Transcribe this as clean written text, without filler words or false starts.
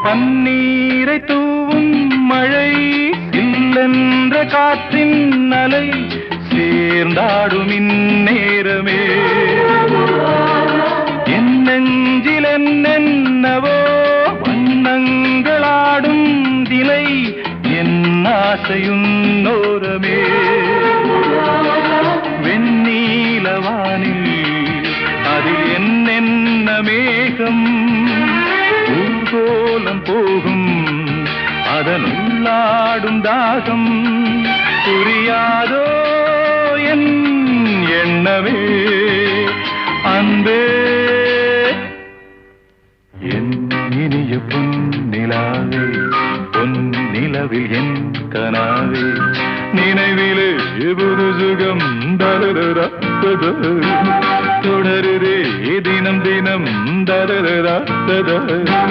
பன்னீரை தூவும் மழை இல்லென்ற காற்றின் அலை சேர்ந்தாடும் இந்நேரமே என் நெஞ்சில் என்னென்னவோ வண்ணங்களாடும் திலை என் ஆசையுன்னோரமே வெண்ணீலவானில் அதில் என்னென்ன மேகம் ஊர்கோலம் போகும் அதனுள்ளாடும் தாகம் புரியாதோ என் எண்ணமே அன்பே என் இனிய பொன்னிலாவே பொன்னிலவில் என் கனாவே நினைவிலே புது சுகம் தொடருதே தினம் தினம்